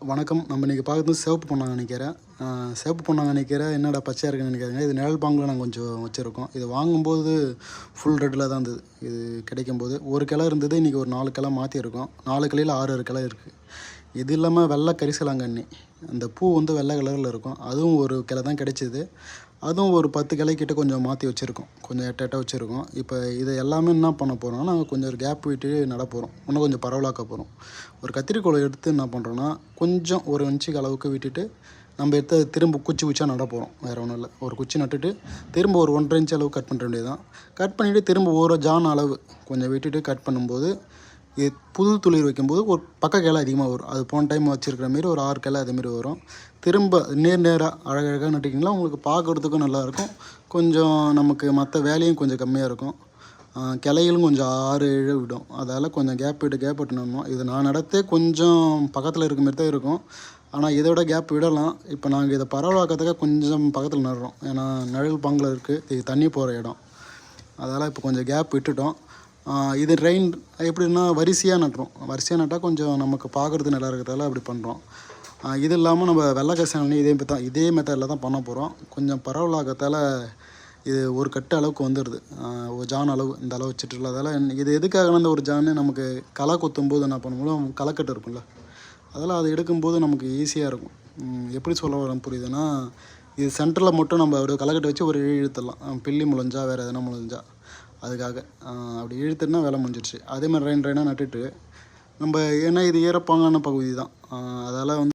வணக்கம். நம்ம இன்றைக்கி பார்க்குறது சிவப்பு பொன்னாங்கண்ணி கீரை. சிவப்பு பொன்னாங்கண்ணி கீரை என்னடா பச்சையாக இருக்குன்னு நினைக்காதீங்க. இது நிழல் பாங்கில் நாங்கள் கொஞ்சம் வச்சுருக்கோம். இது வாங்கும்போது ஃபுல் ரெட்டில் தான் இருந்தது. இது கிடைக்கும்போது ஒரு கிளை இருந்தது. இன்றைக்கி ஒரு 4 கிளை மாற்றிருக்கோம். 4 கிளையில் 6 கிளை இருக்குது. இது இல்லாமல் வெள்ளை கரிசலாங்கண்ணி, அந்த பூ வந்து வெள்ளை கலரில் இருக்கும். அதுவும் ஒரு கிளை தான் கிடைச்சிது. அதுவும் ஒரு 10 கிளைக்கிட்ட கொஞ்சம் மாற்றி வச்சுருக்கோம். கொஞ்சம் எட்ட வச்சுருக்கோம். இப்போ இதை எல்லாமே என்ன பண்ண போகிறோம்னா, நாங்கள் கொஞ்சம் ஒரு கேப் விட்டு நட போகிறோம். இன்னும் கொஞ்சம் பரவலாக்க போகிறோம். ஒரு கத்திரிக்கோலை எடுத்து என்ன பண்ணுறோன்னா, கொஞ்சம் ஒரு இன்ச்சுக்கு அளவுக்கு விட்டுட்டு நம்ம எடுத்து திரும்ப குச்சியாக நட போகிறோம். வேறு ஒன்றும் இல்லை. ஒரு குச்சி நட்டுட்டு திரும்ப ஒரு 1.5 இன்ச் அளவு கட் பண்ணுற வேண்டியது தான். கட் பண்ணிவிட்டு திரும்ப ஒரு ஜான் அளவு கொஞ்சம் விட்டுட்டு கட் பண்ணும்போது, இது புது துளிர் வைக்கும்போது ஒரு பக்க கிளை அதிகமாக வரும். அது போன டைம் வச்சுருக்கிற மாரி ஒரு 6 கிளை அதேமாரி வரும். திரும்ப நேராக அழகழகாக நட்டிங்கன்னா உங்களுக்கு பார்க்குறதுக்கும் நல்லாயிருக்கும். கொஞ்சம் நமக்கு மற்ற வேலையும் கொஞ்சம் கம்மியாக இருக்கும். கிளைகளும் கொஞ்சம் 6 7 விடும். அதால் கொஞ்சம் கேப் விட்டு நடணும். இது நான் நடத்தே கொஞ்சம் பக்கத்தில் இருக்க மாரி தான் இருக்கும். ஆனால் இதை விட கேப் விடலாம். இப்போ நாங்கள் இதை பரவலாக்கிறதுக்காக கொஞ்சம் பக்கத்தில் நடுறோம். ஏன்னா நிழல் பாங்கில் இருக்குது. இது தண்ணி போகிற இடம். அதனால் இப்போ கொஞ்சம் கேப் விட்டுட்டோம். இது ரெயின் எப்படின்னா வரிசையாக நட்டுறோம். வரிசையாக நட்டால் கொஞ்சம் நமக்கு பார்க்குறது நல்லா இருக்கிறதால அப்படி பண்ணுறோம். இது இல்லாமல் நம்ம வெள்ளை கரிசலாங்கண்ணி இதே மெத்தடில் தான் பண்ண போகிறோம். கொஞ்சம் பரவலாக்கத்தால் இது ஒரு கட்டு அளவுக்கு வந்துடுது. ஒரு ஜான் அளவு இந்த அளவு வச்சுட்டுள்ளதால் இது எதுக்காகனா இந்த ஒரு ஜான்னு நமக்கு களை கொத்தும்போது என்ன பண்ணுவோம், களைக்கட்டு இருக்கும்ல, அதெல்லாம் அது எடுக்கும்போது நமக்கு ஈஸியாக இருக்கும். எப்படி சொல்ல வரேன் புரியுதுன்னா, இது சென்டரில் மட்டும் நம்ம அப்படியே களைக்கட்டை வச்சு ஒரு இழுத்துடலாம். பில்லி முளைஞ்சா வேறு எதனா முளைஞ்சா அதுக்காக அப்படி இழுத்துட்டுனா வேலை முடிஞ்சிடுச்சு. அதேமாதிரி ரெயினாக நட்டுட்டு நம்ம ஏன்னா இது ஈரப்பாங்கான பகுதி தான். அதால் வந்து